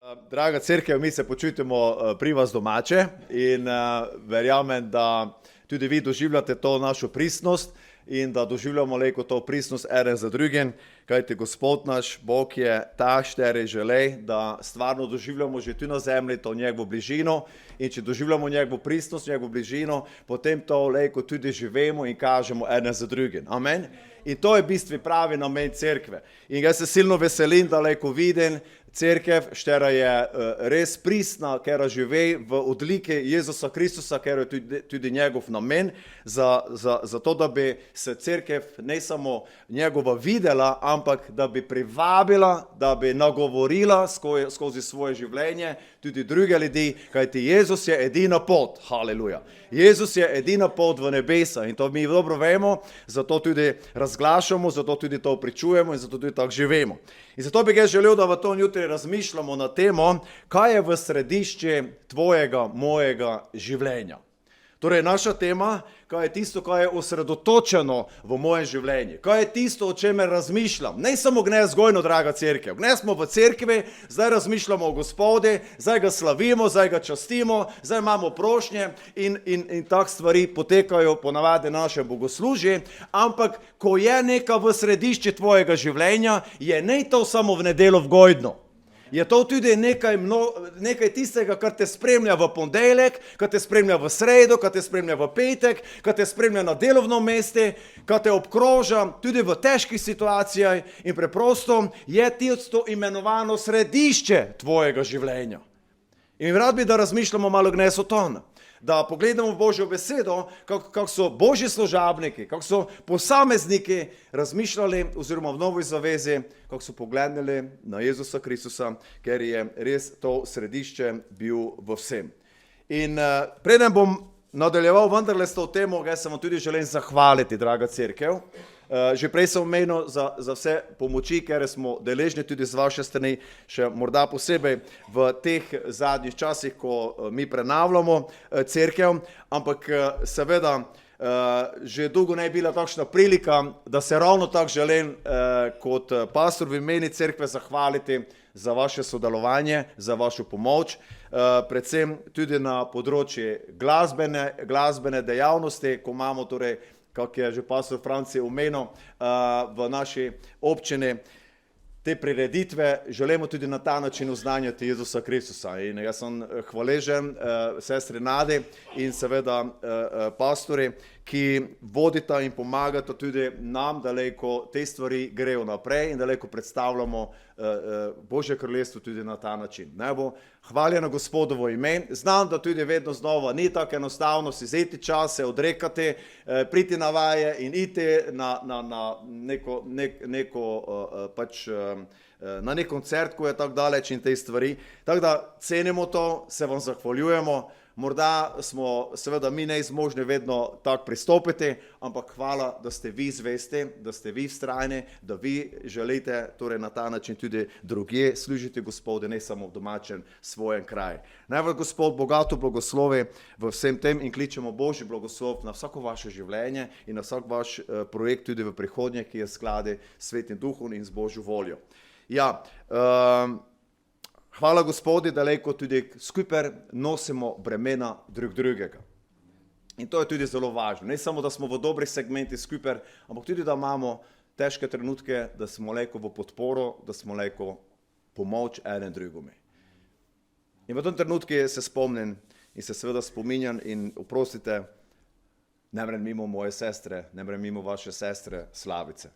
Draga cerkev, mi se počutimo pri vas domače in verjamem, da tudi vi doživljate to našo pristnost in da doživljamo lejko to pristnost eden za drugim, kajti Gospod naš Bog je ta štiri želej, da stvarno doživljamo že tu na zemlji to njegovo bližino in če doživljamo njegovo pristnost, njegovo bližino, potem to lejko tudi živimo in kažemo eden za drugim. Amen. In to je bistvi pravi namen cerkve. In jaz se silno veselim, da lejko vidim cerkev, štera je res pristna, ker živi v odliki Jezusa Kristusa, ker je tudi njegov namen, za to, da bi se cerkev ne samo njegova videla, ampak da bi privabila, da bi nagovorila skozi svoje življenje tudi druge ljudi, kajti Jezus je edina pot, haleluja. Jezus je edina pot v nebesa in to mi dobro vemo, zato tudi razglašamo, zato tudi to pričujemo in zato tudi tako živimo. In zato bi jaz želel, da v to jutri razmišljamo na temo, kaj je v središče tvojega, mojega življenja. Torej, naša tema, kaj je tisto, kaj je osredotočeno v mojem življenju. Kaj je tisto, o čemer razmišljam. Ne samo vzgojno, draga cerkev. Gnes smo v cerkvi, zdaj razmišljamo o Gospodi, zdaj ga slavimo, zdaj ga častimo, zdaj imamo prošnje in tak stvari potekajo ponavadi naše bogoslužje, ampak ko je neka v središče tvojega življenja, je ne to samo v nedeljo vzgojno. Je to tudi nekaj tistega, kar te spremlja v ponedeljek, kar te spremlja v sredo, kar te spremlja v petek, kar te spremlja na delovnem mestu, kar te obkroža tudi v težkih situacijah in preprosto je tisto imenovano središče tvojega življenja. In rad bi, da razmišljamo malo gnes o tom, da pogledamo v Božjo besedo, kako so Božji služabniki, kako so posamezniki razmišljali oziroma v Novi zavezi, kako so pogledali na Jezusa Kristusa, ker je res to središče bil v vsem. In preden bom nadaljeval vendarle s to temo, jaz se vam tudi želim zahvaliti, draga cerkev. Že prej sem omenil za vse pomoči, ker smo deležni tudi z vaše strani, še morda posebej v teh zadnjih časih, ko mi prenavljamo cerkev, ampak seveda že dolgo ne je bila takšna prilika, da se ravno tako želim kot pastor v imeni cerkve zahvaliti za vaše sodelovanje, za vašo pomoč, predvsem tudi na področju glasbene dejavnosti, ko imamo torej, kako je že pastor Franci omenil, v naši občini te prireditve, želimo tudi na ta način oznanjati Jezusa Kristusa. In jaz sem hvaležen sestri Nadi in seveda pastori, ki vodita in pomagata tudi nam, da lejko te stvari grejo naprej in da lejko predstavljamo Božje kraljestvo tudi na ta način. Naj bo hvaljeno Gospodovo ime. Znam, da tudi vedno znova ni tako enostavno si vzeti čas, se odrekati, priti na vaje in iti na na nek koncert, ko je tako daleč in te stvari. Tako da cenimo to, se vam zahvaljujemo. Morda smo seveda mi neizmožni vedno tako pristopiti, ampak hvala, da ste vi zvesti, da ste vi vztrajni, da vi želite torej na ta način tudi drugje služiti Gospodu, ne samo v domačem svojem kraju. Naj vas Gospod bogato blagoslovi v vsem tem in kličemo Božji blagoslov na vsako vaše življenje in na vsak vaš projekt tudi v prihodnje, ki je skladi s Svetim Duhom in z Božjo voljo. Ja, hvala Gospodi, da lejko tudi skupaj nosimo bremena drugega. In to je tudi zelo važno. Ne samo, da smo v dobrih segmentih skupaj, ampak tudi, da imamo težke trenutke, da smo lejko v podporo, da smo lejko pomoč eden drugome. In v tem trenutku se spomnim in se seveda spominjam in oprostite, ne morem mimo moje sestre, ne morem mimo vaše sestre Slavice.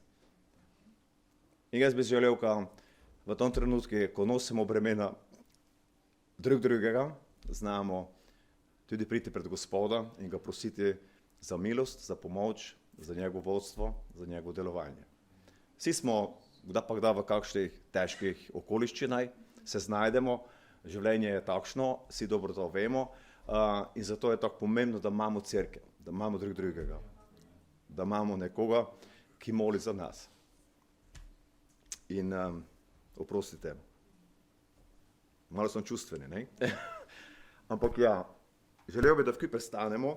In jaz bi želel, v tem trenutku, ko nosimo bremena drugega, znamo tudi priti pred Gospoda in ga prositi za milost, za pomoč, za njegovo vodstvo, za njegovo delovanje. Vsi smo kdaj v kakšnih težkih okoliščinah, se znajdemo, življenje je takšno, vsi dobro to vemo in zato je tako pomembno, da imamo cerkev, da imamo drugega, da imamo nekoga, ki moli za nas. In oprostite, malo sem čustveni, ne? Ampak ja, želel bi, da vkaj prestanemo.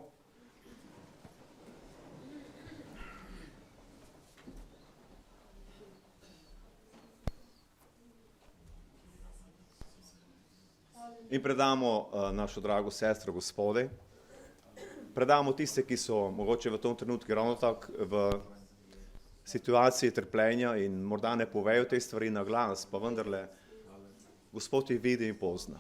in predamo našo drago sestro Gospode. Predamo tiste, ki so mogoče v tom trenutku ravno tako v situaciji trpljenja in morda ne povejo te stvari na glas, pa vendarle Gospod je vidi in pozna.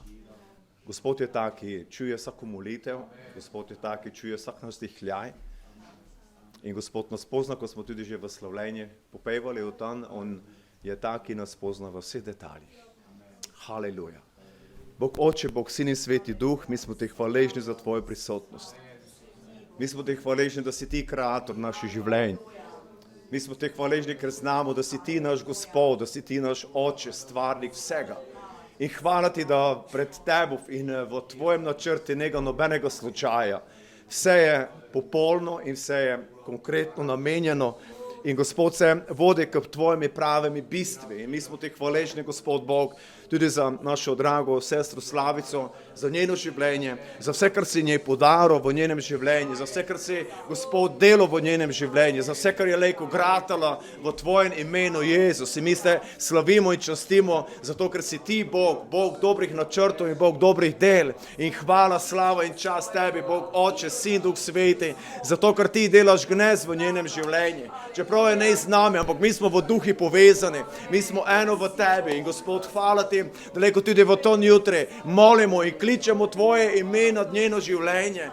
Gospod je tak, ki čuje vsako molitev, Gospod je tak, ki čuje vsak naš dihljaj. In Gospod nas pozna, ko smo tudi že v slavljenju popevali v tam, on je tak, ki nas pozna v vseh detaljih. Haleluja. Bog Oče, Bog Sin in Sveti Duh, mi smo te hvaležni za tvojo prisotnost. Mi smo te hvaležni, da si ti kreator naših življenj. Mi smo te hvaležni, ker znamo, da si ti naš Gospod, da si ti naš Oče, stvarnik vsega. In hvala ti, da pred tebov in v tvojem načrti njega nobenega slučaja. Vse je popolno in vse je konkretno namenjeno. In Gospod se vodi k tvojimi pravimi bistvi. In mi smo ti hvaležni, Gospod Bog, tudi za našo drago sestro Slavico, za njeno življenje, za vse, kar si njej podaril v njenem življenju, za vse, kar si Gospod delal v njenem življenju, za vse, kar je lejko gratala v tvojem imenu Jezus. In mi se slavimo in častimo, zato ker si ti Bog, Bog dobrih načrtov in Bog dobrih del. In hvala, slava in čast tebi, Bog Oče, Sin, Duh Sveti, zato ker ti delaš gnez v njenem življenju. Čeprav je ne z nami, ampak mi smo v duhi povezani, mi smo eno v tebi. In Gospod, hvala ti, da lejko tudi v to jutri molimo in kličemo tvoje ime nad njeno življenje.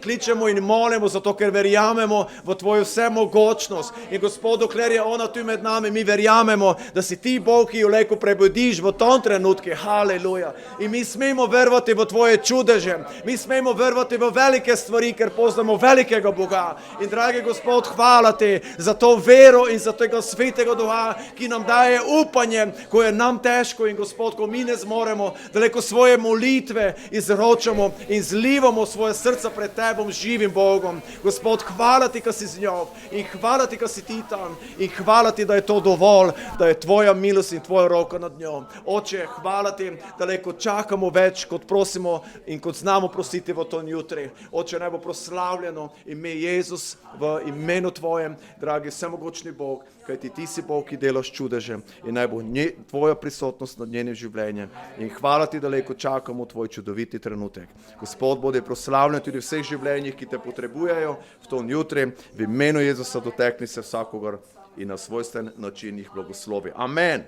Kličemo in molimo, zato ker verjamemo v tvojo vsemogočnost. In Gospod, dokler je ona tu med nami, mi verjamemo, da si ti Bog, ki jo lejko prebudiš v tom trenutku. Haleluja. In mi smemo verovati v tvoje čudeže. Mi smemo verovati v velike stvari, ker poznamo velikega Boga. In dragi Gospod, hvala ti za to vero in za tega svetega duha, ki nam daje upanje, ko je nam težko. In Gospod, ko mi ne zmoremo, da leko svoje molitve izročamo in zlivamo svoje srca pred tebom, živim Bogom. Gospod, hvala ti, ko si z njo, in hvala ti, ko si ti tam, in hvala ti, da je to dovolj, da je tvoja milost in tvoja roka nad njo. Oče, hvala ti, da leko čakamo več, kot prosimo in kot znamo prositi v tom jutri. Oče, naj bo proslavljeno ime Jezus v imenu tvojem, dragi vsemogočni Bog, kajti ti si Bog, ki delaš čudeže, in naj bo tvoja prisotnost nad njenim življenjem. In hvala ti, da lejko čakamo tvoj čudoviti trenutek. Gospod, bodi proslavljen tudi v vseh življenjih, ki te potrebujejo v tom jutri. V imenu Jezusa dotekni se vsakogar in na svojstven način jih blagoslovi. Amen.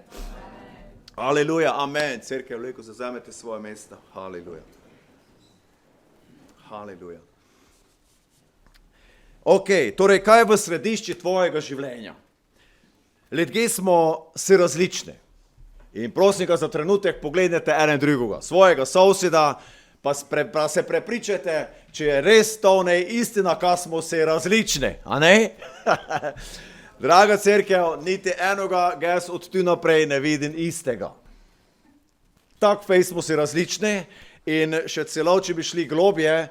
Aleluja, amen. Cerkev, lejko zazemete svoje mesta. Aleluja. Aleluja. Ok, torej, kaj je v središči tvojega življenja? Ljudje smo si različni. In prosim ga za trenutek pogledajte ene drugega, svojega soseda, pa se prepričajte, če je res to ne istina, kaj smo si različni, a ne? Draga cerkev, niti enoga jaz od tu naprej ne vidim istega. Tak fej smo si različni in še celo, če bi šli globje,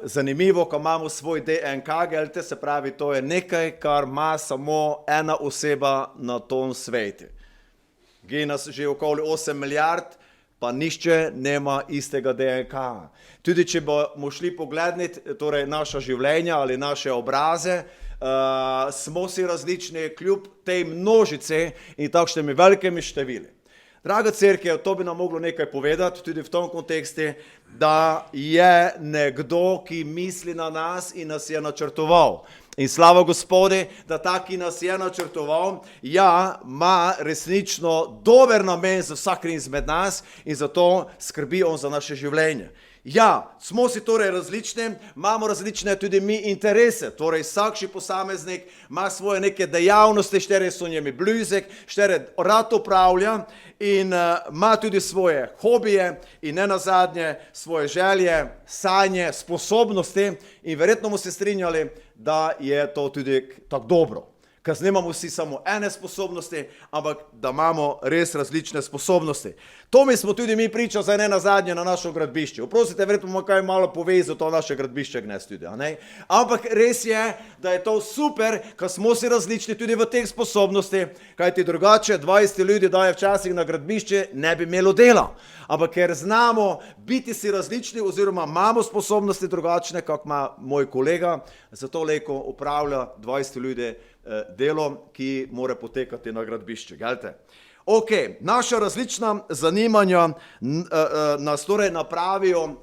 zanimivo, ko imamo svoj DNK, gelte, se pravi, to je nekaj, kar ima samo ena oseba na tom svetu. Gre nas že okoli 8 milijard, pa nišče nema istega DNK. Tudi če bomo šli pogledati, torej naša življenja ali naše obraze, smo si različni kljub tej množici in takšnimi velikimi števili. Draga cerkev, to bi nam moglo nekaj povedati, tudi v tom kontekstu, da je nekdo, ki misli na nas in nas je načrtoval. In slava Gospodi, da ta, ki nas je načrtoval, ja, ima resnično dober namen za vsakim izmed nas in zato skrbi on za naše življenje. Ja, smo si torej različni, imamo različne tudi mi interese, torej vsakši posameznik ima svoje neke dejavnosti, štere so njemi blizek, štere rad upravlja in ima tudi svoje hobije in ne nazadnje svoje želje, sanje, sposobnosti in verjetno bomo se strinjali, da je to tudi tako dobro. Ker nemamo vsi samo ene sposobnosti, ampak da imamo res različne sposobnosti. To mi smo tudi mi pričali za ne nazadnje na našo gradbišče. Oprostite, verjetno bomo kaj malo povezal to naše gradbišče gnez tudi, a ne? Ampak res je, da je to super, ker smo si različni tudi v teh sposobnosti, kajti drugače 20 ljudi daje včasih na gradbišče, ne bi imelo dela. Ampak ker znamo biti si različni oziroma imamo sposobnosti drugačne, kak ima moj kolega, zato lejko upravlja 20 ljudi delo, ki mora potekati na gradbišče. Gelte? Ok, naša različna zanimanja nas torej napravijo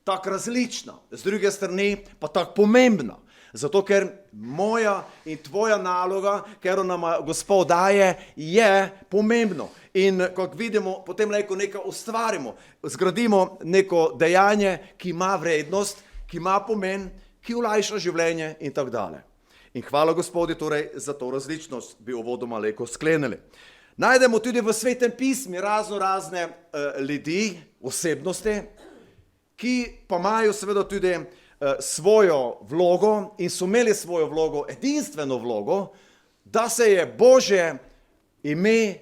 tako različna, z druge strani pa tako pomembna. Zato, ker moja in tvoja naloga, ker nam Gospod daje, je pomembno. In kot vidimo, potem lahko nekaj ustvarimo, zgradimo neko dejanje, ki ima vrednost, ki ima pomen, ki olajša življenje in tako dalje. In hvala Gospodu torej za to različnost, bi uvodoma lahko sklenili. Najdemo tudi v Svetem pismu razne ljudi, osebnosti, ki pa imajo seveda tudi svojo vlogo in so imeli svojo vlogo, edinstveno vlogo, da se je Božje ime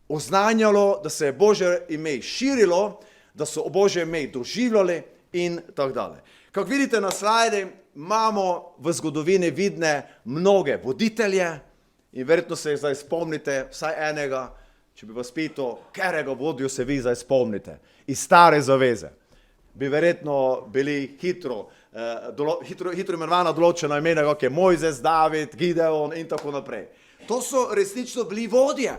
oznanjalo, da se je Božje ime širilo, da so Božje ime doživljali in tako dalje. Kako vidite na slajdi, imamo v zgodovini vidne mnoge voditelje in verjetno se zdaj spomnite vsaj enega, če bi vas pital, katerega vodjo se vi zdaj spomnite iz stare zaveze. Bi verjetno bili hitro imenovana določena imena, kot je Mojzes, David, Gideon in tako naprej. To so resnično bili vodje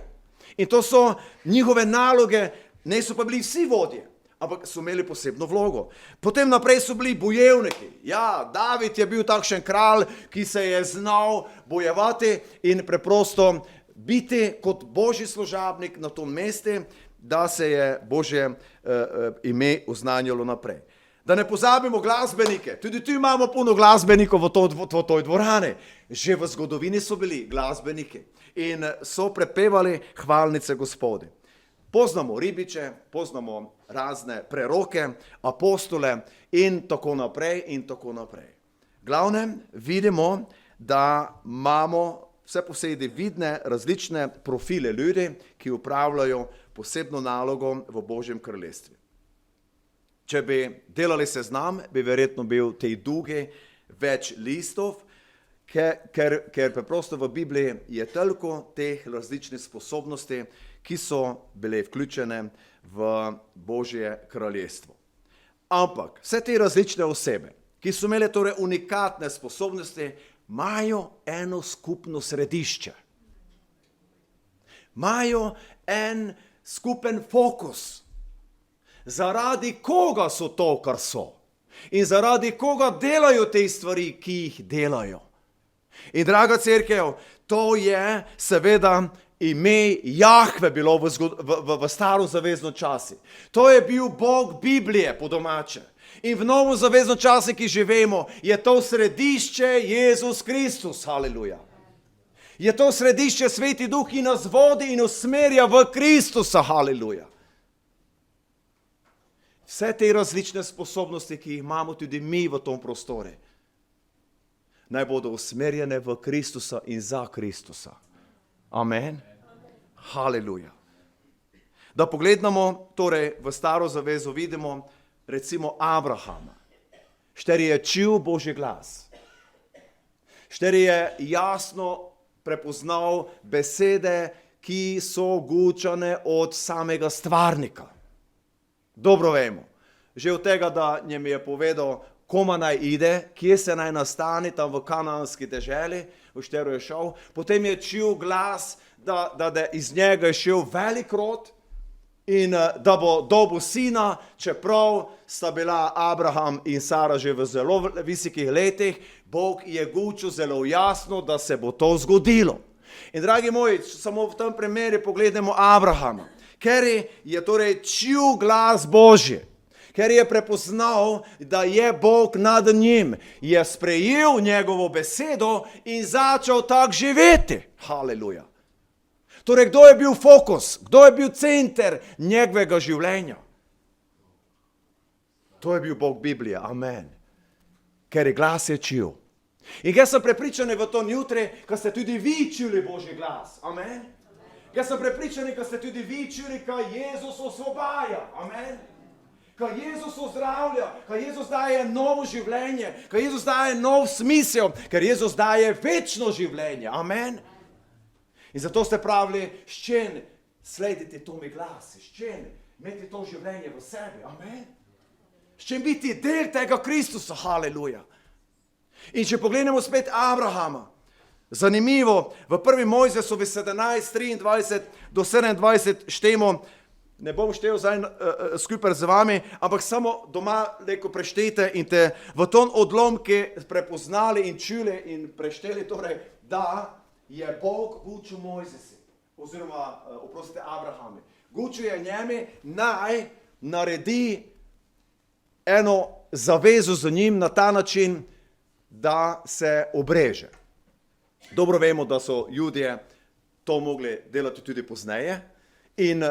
in to so njihove naloge, ne so pa bili vsi vodje, ampak so imeli posebno vlogo. Potem naprej so bili bojevniki. Ja, David je bil takšen kralj, ki se je znal bojevati in preprosto biti kot Božji služabnik na tom mestu, da se je Božje ime oznanjalo naprej. Da ne pozabimo glasbenike. Tudi tu imamo puno glasbenikov v toj dvorani. Že v zgodovini so bili glasbeniki in so prepevali hvalnice Gospodi. Poznamo ribiče, poznamo razne preroke, apostole in tako naprej in tako naprej. Glavnem vidimo, da imamo vse posebej vidne različne profile ljudi, ki upravljajo posebno nalogo v Božjem kraljestvu. Če bi delali seznam, bi verjetno bil tej dolgi več listov, ker preprosto v Bibliji je toliko teh različnih sposobnosti, ki so bile vključene v Božje kraljestvo. Ampak vse te različne osebe, ki so imele torej unikatne sposobnosti, imajo eno skupno središče. Imajo en skupen fokus. Zaradi koga so to, kar so. In zaradi koga delajo te stvari, ki jih delajo. In draga cerkev, to je seveda ime Jahve bilo v starozavezno časi. To je bil Bog Biblije po domače. In v novozavezno časi, ki živimo, je to središče Jezus Kristus, haleluja. Je to središče Sveti Duh, ki nas vodi in usmerja v Kristusa, haleluja. Vse te različne sposobnosti, ki jih imamo tudi mi v tom prostoru, naj bodo usmerjene v Kristusa in za Kristusa. Amen. Haleluja. Da pogledamo, torej v staro zavezo vidimo recimo Abrahama. Šteri je čul Božji glas. Šteri je jasno prepoznal besede, ki so gučane od samega stvarnika. Dobro vemo. Že od tega, da njem je povedal, koma naj ide, kje se naj nastani, tam v kananski deželi, v Šteru je šel. Potem je čul glas, da iz njega je šel velik rod in da bo dobil sina, čeprav sta bila Abraham in Sara že v zelo visokih letih, Bog je gučil zelo jasno, da se bo to zgodilo. In dragi moji, samo v tem primeru pogledamo Abrahama, ker je torej čul glas Božji, ker je prepoznal, da je Bog nad njim, je sprejel njegovo besedo in začel tak živeti. Haleluja. Torej, kdo je bil fokus, kdo je bil center njegovega življenja? To je bil Bog Biblije, amen. Ker je glas je čul. In jaz sem prepričan v to jutri, ko ste tudi vi čuli Božji glas, amen. Jaz sem prepričan, ko ste tudi vi čuli, ko Jezus osvobaja, amen. Ko Jezus ozdravlja, ko Jezus daje novo življenje, ko Jezus daje nov smisel, ker Jezus daje večno življenje, amen. In zato ste pravili, s čem slediti to mi glas, s čem imeti to življenje v sebi, amen. S čem biti del tega Kristusa, haleluja. In če pogledamo spet Abrahama, Zanimivo, v 1. Mojzesovi 17:23 do 27 štejemo, ne bom štel zdaj skupaj z vami, ampak samo doma leko preštejte in te v ton odlomke prepoznali in čuli in prešteli, torej, da je Bog gučil Mojzesi, oziroma, oprostite, Abrahami. Gučil je njemi, naj naredi eno zavezo z njim na ta način, da se obreže. Dobro vemo, da so Judje to mogli delati tudi pozneje in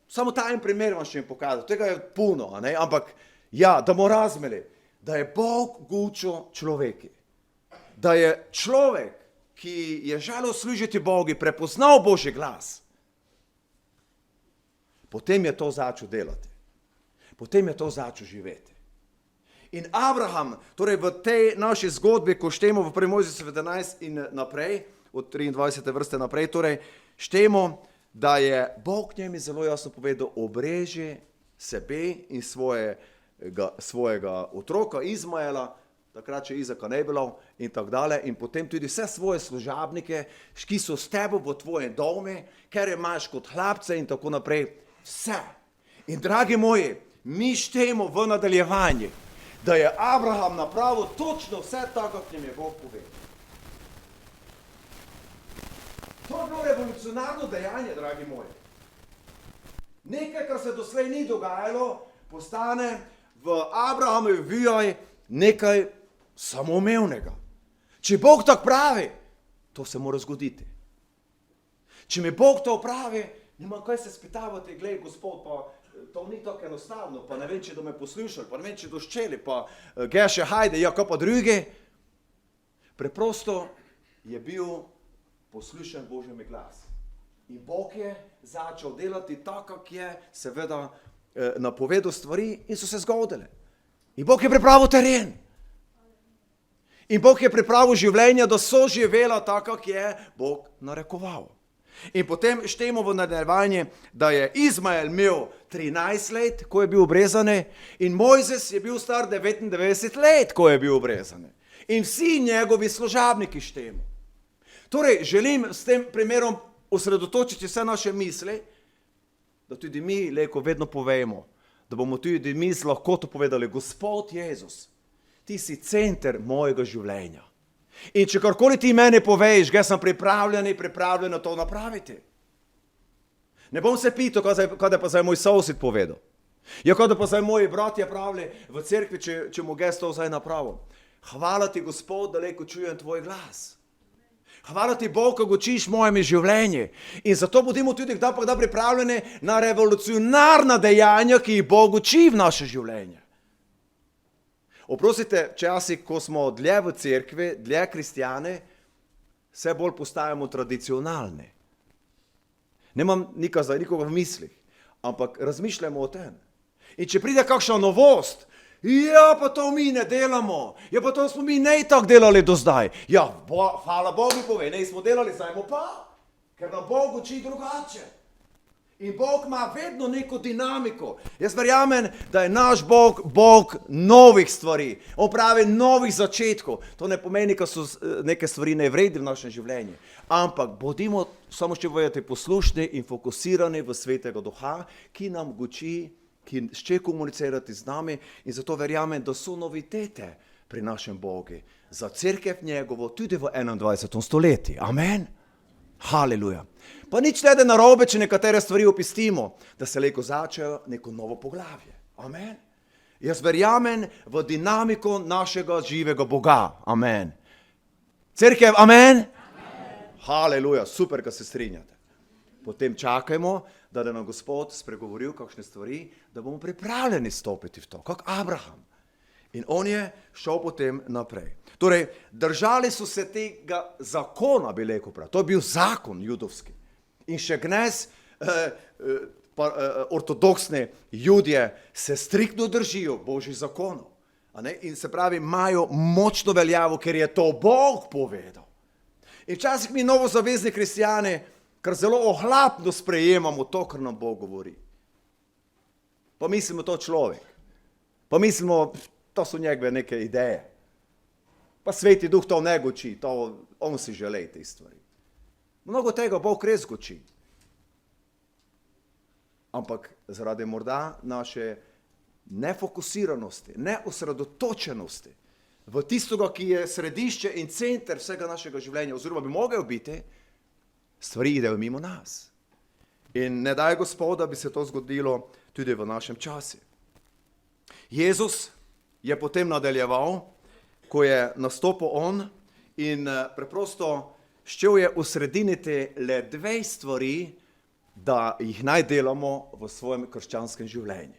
samo ta en primer vam še pokazal, tega je puno, ampak ja, da bomo razumeli, da je Bog gučil človeki, da je človek, ki je želel služiti Bogu, prepoznal Božji glas, potem je to začel delati, potem je to začel živeti. In Abraham, torej v tej naši zgodbi, ko štejemo v 1. Mojzesovi 11 in naprej, od 23. vrste naprej, torej štejemo, da je Bog njemi zelo jasno povedal, obreži sebe in svojega otroka Izmaela, takrat še Izaka ne bilo in tako dalje, in potem tudi vse svoje služabnike, ki so s tebo v tvojem domu, ker imaš kot hlapce in tako naprej, vse. In dragi moji, mi štejemo v nadaljevanje, da je Abraham napravil točno vse tako, kot jim je Bog povedal. To je bilo revolucionarno dejanje, dragi moji. Nekaj, kar se doslej ni dogajalo, postane v Abrahamovi vijaj nekaj samoumevnega. Če Bog tako pravi, to se mora zgoditi. Če mi Bog to pravi, nima kaj se spitavati, glej, Gospod, pa to ni tako enostavno, pa ne vem, če do me poslušali, pa ne vem, če do ščeli, pa geše, hajde, ja, ko pa drugi. Preprosto je bil poslušen Božjemi glas. In Bog je začel delati tako, kak je seveda napovedal stvari in so se zgodile. In Bog je pripravil teren. In Bog je pripravil življenje, da so živela tako, kak je Bog narekoval. In potem štejemo v nadaljevanje, da je Izmael imel 13 let, ko je bil obrezan, in Mojzes je bil star 99 let, ko je bil obrezan. In vsi njegovi služabniki štejemo. Torej, želim s tem primerom osredotočiti vse naše misli, da tudi mi leko vedno povemo, da bomo tudi mi z lahkoto povedali, Gospod Jezus, ti si center mojega življenja. In če karkoli ti meni poveš, ga sem pripravljena to napraviti. Ne bom se pital, kada pa zdaj moj sosed povedal. Ja, kada pa zdaj moji bratje pravili v cerkvi, če mu ga to zdaj napravil. Hvala ti, Gospod, da leko čujem tvoj glas. Hvala ti, Bog, ko učiš mojemi življenji. In zato bodimo tudi kdaj pa kdaj pripravljeni na revolucionarna dejanja, ki jih Bog uči v naše življenje. Oprostite, včasih, ko smo dlje v cerkvi, dlje kristjane, vse bolj postajamo tradicionalni. Nemam nikoga v mislih, ampak razmišljamo o tem. In če pride kakšna novost, ja, pa to mi ne delamo, ja, pa to smo mi ne tako delali do zdaj. Ja, hvala Bogu pove, ne smo delali, zdaj pa, ker nam Bog uči drugače. In Bog ima vedno neko dinamiko. Jaz verjamem, da je naš Bog, Bog novih stvari. On pravi novih začetkov. To ne pomeni, da so neke stvari nevredne v našem življenju. Ampak bodimo samo še povedati poslušni in fokusirani v Svetega Duha, ki nam uči, ki še komunicirati z nami. In zato verjamem, da so novitete pri našem Bogu za cerkev njegovo tudi v 21. stoletju. Amen. Haleluja. Pa nič ne da narobe, če nekatere stvari opustimo, da se leko začejo neko novo poglavje. Amen. Jaz verjamem v dinamiko našega živega Boga. Amen. Cerkev, amen? Amen. Haleluja, super, da se strinjate. Potem čakajmo, da nam Gospod spregovoril kakšne stvari, da bomo pripravljeni stopiti v to, kak Abraham. In on je šel potem naprej. Torej, držali so se tega zakona, bi rekel prav. To je bil zakon judovski. In še gnes ortodoksni Judje se striktno držijo Božjih zakonov. In se pravi, imajo močno veljavo, ker je to Bog povedal. In včasih mi novozavezni kristjani, kar zelo ohlapno sprejemamo to, kar nam Bog govori. Pa mislimo, to človek. Pa mislimo, to so njegove neke ideje. Pa Sveti Duh to ne goči, on si želi te stvari. Mnogo tega Bog res goči. Ampak zaradi morda naše nefokusiranosti, neosredotočenosti v tistoga, ki je središče in center vsega našega življenja, oziroma bi mogel biti, stvari idejo mimo nas. In ne daj Gospod, da bi se to zgodilo tudi v našem času. Jezus je potem nadaljeval, ko je nastopil on in preprosto ščel je usrediniti le dve stvari, da jih naj delamo v svojem krščanskem življenju.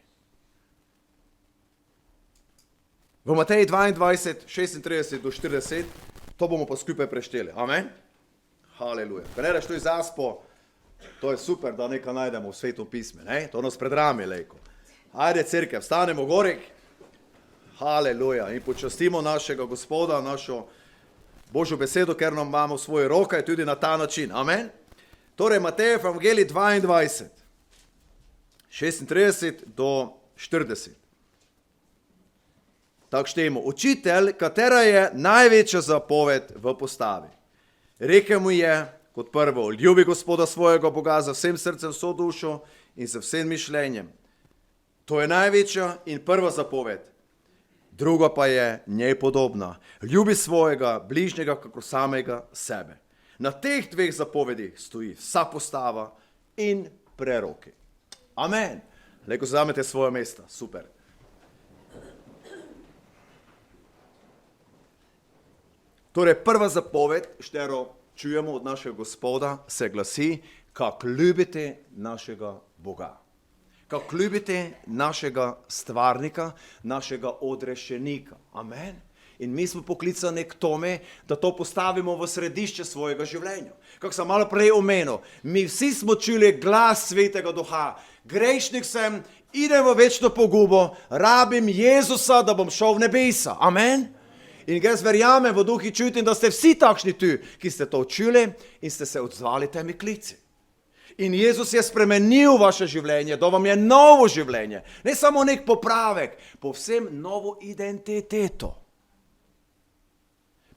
V Mateji 22, 36 do 40, to bomo pa skupaj prešteli. Amen? Haleluja. Ko ne reš to iz Aspo, to je super, da nekaj najdemo v Svetom pismu. Ne? To nas predrami lejko. Ajde, cerkev, stanemo gorek. Haleluja. In počastimo našega Gospoda, našo Božjo besedo, ker nam imamo v svoje roke tudi na ta način. Amen? Torej, Matej Evangelij 22, 36 do 40. Tako štejemo. Učitelj, katera je največja zapoved v postavi. Rekel mu je, kot prvo, ljubi Gospoda svojega Boga za vsem srcem, vso dušo in za vsem mišljenjem. To je največja in prva zapoved. Druga pa je njej podobna. Ljubi svojega bližnjega kako samega sebe. Na teh dveh zapovedih stoji vsa postava in preroki. Amen. Lejko vzamete svoje mesta. Super. Torej, prva zapoved, štero čujemo od našega Gospoda, se glasi, kako ljubite našega Boga. Kako ljubite našega stvarnika, našega odrešenika. Amen. In mi smo poklicani k tome, da to postavimo v središče svojega življenja. Kako sem malo prej omenil, mi vsi smo čuli glas Svetega Duha. Grešnik sem, idem v večno pogubo, rabim Jezusa, da bom šel v nebesa. Amen. In jaz verjamem v duhi čutim, da ste vsi takšni tu, ki ste to čuli in ste se odzvali temi klici. In Jezus je spremenil vaše življenje, da vam je novo življenje. Ne samo nek popravek, povsem novo identiteto.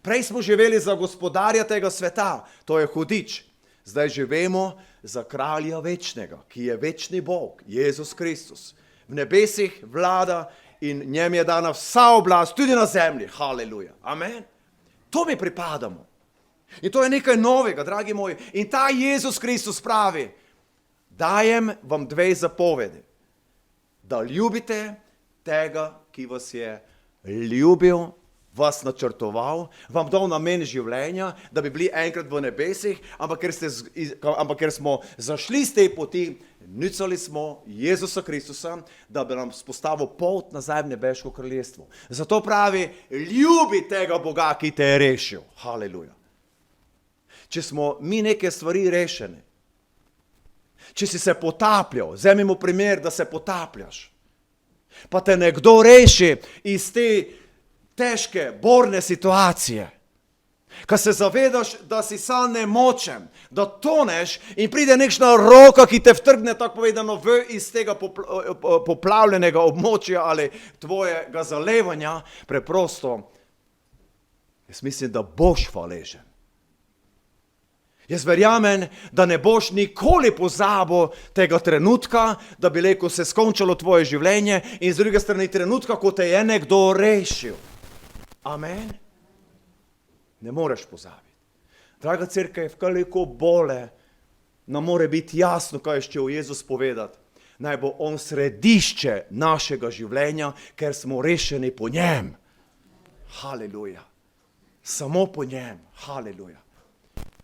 Prej smo živeli za gospodarja tega sveta, to je hudič. Zdaj živimo za kralja večnega, ki je večni Bog, Jezus Kristus. V nebesih vlada in njem je dana vsa oblast, tudi na zemlji. Haleluja. Amen. To mi pripadamo. In to je nekaj novega, dragi moji. In ta Jezus Kristus pravi, dajem vam dve zapovedi. Da ljubite tega, ki vas je ljubil, vas načrtoval, vam dal namen življenja, da bi bili enkrat v nebesih, ampak ker smo zašli z te poti, nucali smo Jezusa Kristusa, da bi nam spostavil pot nazaj v nebeško kraljestvo. Zato pravi, ljubi tega Boga, ki te je rešil. Haleluja. Če smo mi neke stvari rešeni, če si se potapljal, vzemimo primer, da se potapljaš, pa te nekdo reši iz te težke, borne situacije, ko se zavedaš, da si sam nemočen, da toneš in pride nekšna roka, ki te vtrgne, tako povedano, iz tega poplavljenega območja ali tvojega zalevanja, preprosto, jaz mislim, da boš hvaležen. Jaz verjamem, da ne boš nikoli pozabil tega trenutka, da bi rekel, se skončalo tvoje življenje in z druge strani trenutka, ko te je nekdo rešil. Amen. Ne moreš pozabiti. Draga cerkev, koliko bole nam more biti jasno, kaj je ščel Jezus povedati. Naj bo on središče našega življenja, ker smo rešeni po njem. Haleluja. Samo po njem. Haleluja.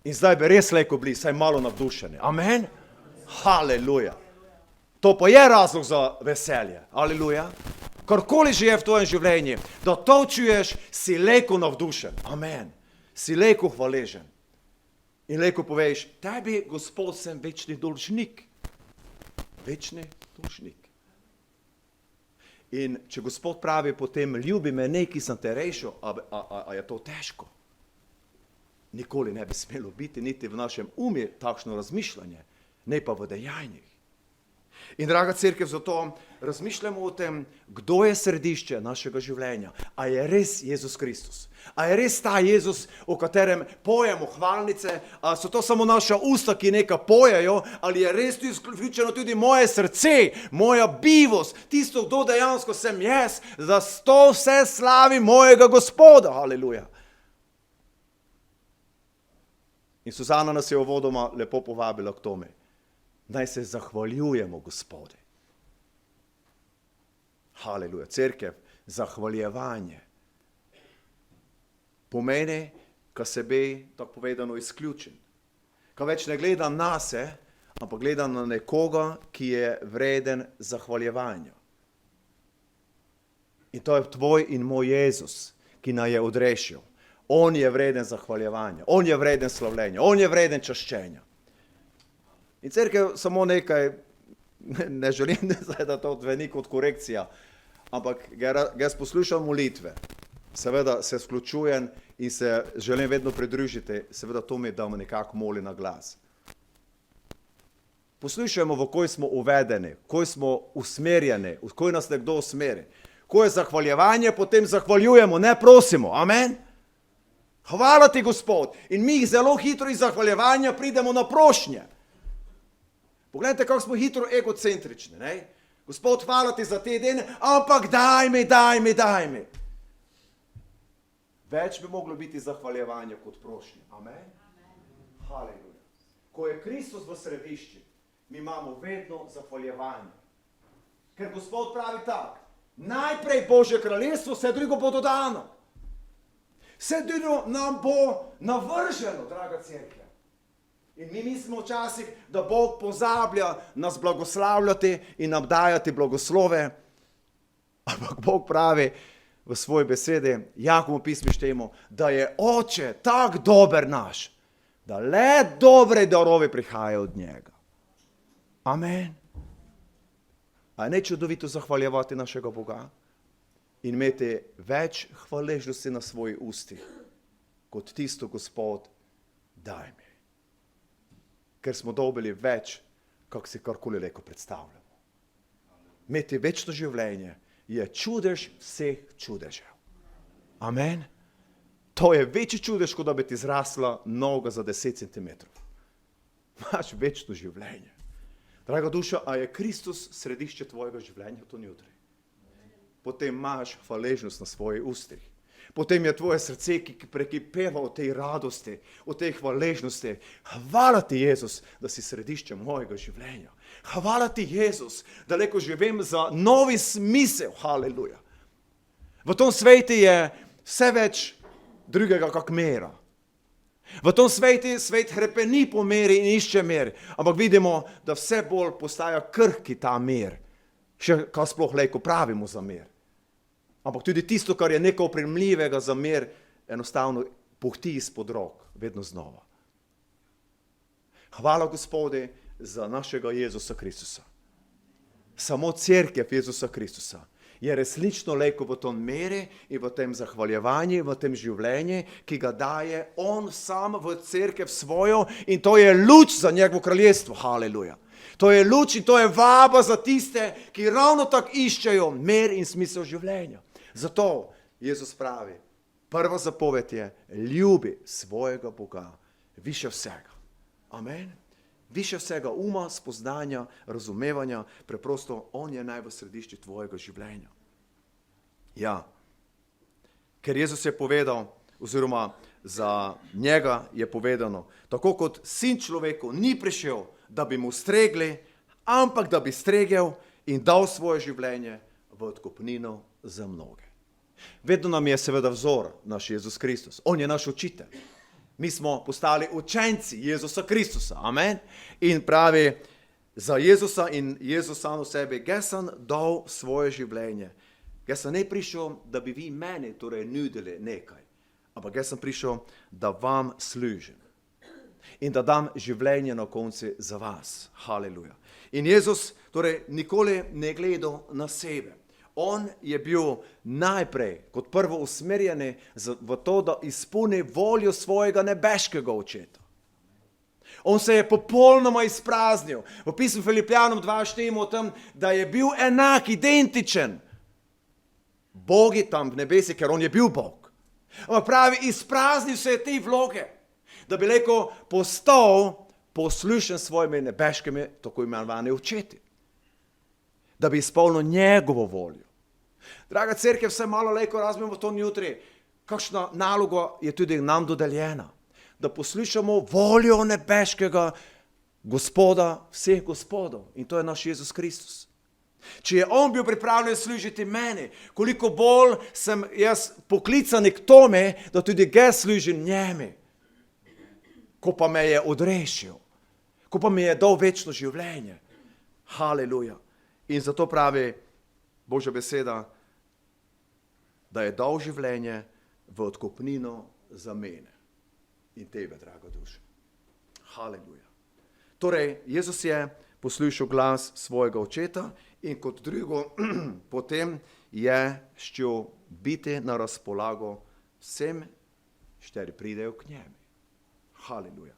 In zdaj bi res lejko bili, saj malo navdušeni. Amen. Haleluja. To pa je razlog za veselje. Haleluja. Karkoli že je v tvojem življenju, da to čuješ, si lejko navdušen. Amen. Si lejko hvaležen. In lejko poveš, tebi, Gospod, sem večni dolžnik. Večni dolžnik. In če Gospod pravi potem, ljubi me, ki sem te rešil, a je to težko? Nikoli ne bi smelo biti, niti v našem umu takšno razmišljanje, ne pa v dejanjih. In draga cerkev, zato razmišljamo o tem, kdo je središče našega življenja. A je res Jezus Kristus? A je res ta Jezus, o katerem pojemo hvalnice? A so to samo naša usta, ki nekaj pojejo? Ali je res tu vključeno tudi moje srce, moja bivost, tisto, kdo dejansko sem jaz, da to vse slavi mojega Gospoda? Haleluja. In Suzana nas je uvodoma lepo povabila k tome. Naj se zahvaljujemo Gospodu. Haleluja. Cerkev, zahvaljevanje pomeni, ka sebe, tako povedano, izključen. Ka več ne gledam na se, ampak gledam na nekoga, ki je vreden zahvaljevanja. In to je tvoj in moj Jezus, ki nas je odrešil. On je vreden zahvaljevanja, on je vreden slavljenja, on je vreden čaščenja. In cerkev samo nekaj, ne želim, da to zveni kot korekcija, ampak jaz poslušam molitve, seveda se vključujem in se želim vedno pridružiti, seveda to mi damo nekako moli na glas. Poslušajmo, v koj smo uvedeni, koj smo usmerjeni, v koj nas nekdo usmeri. Ko je zahvaljevanje, potem zahvaljujemo, ne prosimo, amen? Hvala ti, Gospod. In mi zelo hitro iz zahvaljevanja pridemo na prošnje. Poglejte, kako smo hitro egocentrični, ne? Gospod, hvala ti za te dene, ampak daj mi. Več bi moglo biti zahvaljevanje kot prošnje. Amen? Haleluja. Ko je Kristus v središču, mi imamo vedno zahvaljevanje. Ker Gospod pravi tak, najprej Božje kraljestvo, vse drugo bo dodano. Vse drugo nam bo navrženo, draga cerkev. In mi mislimo včasih, da Bog pozablja nas blagoslavljati in nam dajati blagoslove. Ampak Bog pravi v svoji besedi, Jakovu pismi štejemo, da je Oče tak dober naš, da le dobre darovi prihajajo od njega. Amen. A je ne čudovito zahvaljevati našega Boga in imeti več hvaležnosti na svojih ustih, kot tisto, Gospod, daj mi. Ker smo dobili več, kak si karkoli lahko predstavljamo. Imeti večno življenje je čudež vseh čudežev. Amen. To je večji čudež, kot da bi ti zrasla noga za 10 centimetrov. Imaš večno življenje. Draga duša, a je Kristus središče tvojega življenja to jutri? Potem imaš hvaležnost na svojih ustih. Potem je tvoje srce, ki prekipeva o tej radosti, o tej hvaležnosti. Hvala ti, Jezus, da si središče mojega življenja. Hvala ti, Jezus, da lahko živim za novi smisel. Haleluja. V tom svetu je vse več drugega kak mera. V tom svetu svet hrepeni po meri in išče mer, ampak vidimo, da vse bolj postaja krhki ta mer. Še kaj sploh lahko pravimo za mer. Ampak tudi tisto, kar je nekaj opremljivega za mer, enostavno puhti izpod rok, vedno znova. Hvala, Gospode, za našega Jezusa Kristusa. Samo cerkev Jezusa Kristusa je resnično lahko v tom meri in v tem zahvaljevanju, v tem življenju, ki ga daje on sam v cerkev svojo in to je luč za njegovo kraljestvo. Haleluja. To je luč in to je vaba za tiste, ki ravno tako iščejo mer in smisel življenja. Zato Jezus pravi, prva zapoved je, ljubi svojega Boga više vsega. Amen. Više vsega uma, spoznanja, razumevanja, preprosto on je naj v središču tvojega življenja. Ja, ker Jezus je povedal, oziroma za njega je povedano, tako kot sin človeku ni prišel, da bi mu stregli, ampak da bi stregel in dal svoje življenje v odkupnino za mnoge. Vedno nam je seveda vzor naš Jezus Kristus. On je naš učitelj. Mi smo postali učenci Jezusa Kristusa. Amen. In pravi za Jezusa in Jezus sam v sebi, jaz sem dal svoje življenje. Jaz sem ne prišel, da bi vi meni torej nudili nekaj, ampak jaz sem prišel, da vam služim. In da dam življenje na koncu za vas. Haleluja. In Jezus torej nikoli ne gledal na sebe. On je bil najprej kot prvo usmerjen v to, da izpuni voljo svojega nebeškega očeta. On se je popolnoma izpraznil. V pismu Filipljanom 2 štejemo o tem, da je bil enak, identičen Bogi tam v nebesi, ker on je bil Bog. Ampak pravi, izpraznil se je te vloge, da bi rekel, postal poslušen svojimi nebeškimi, tako imenovani očeti. Da bi izpolnil njegovo voljo. Draga cerkev, vse malo lejko razumemo to jutri, kakšna naloga je tudi nam dodeljena. Da poslušamo voljo nebeškega Gospoda, vseh gospodov. In to je naš Jezus Kristus. Če je on bil pripravljen služiti meni, koliko bolj sem jaz poklican k tome, da tudi ga služim njemi. Ko pa me je odrešil, ko pa mi je dal večno življenje. Haleluja. In zato pravi Božja beseda, da je dal življenje v odkupnino za mene in tebe, draga duša. Haleluja. Torej, Jezus je poslušal glas svojega očeta in kot drugo, potem je šel biti na razpolago vsem, štiri pridejo k njemu. Haleluja.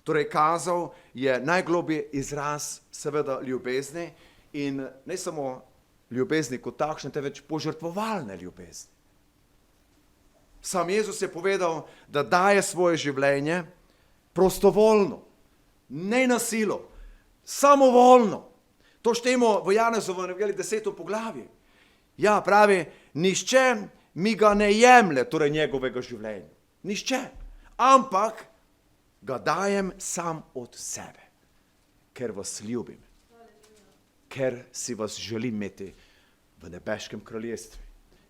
Torej, kazal je najglobji izraz seveda ljubezni in ne samo ljubezni kot takšne, temveč požrtvovalne ljubezni. Sam Jezus je povedal, da daje svoje življenje prostovoljno, ne na silo, samovoljno. To štejemo v Janezovem evangeliju 10. poglavje. Ja, pravi, nišče mi ga ne jemlje, torej njegovega življenja. Nišče, ampak ga dajem sam od sebe, ker vas ljubim, ker si vas želim imeti v nebeškem kraljestvu,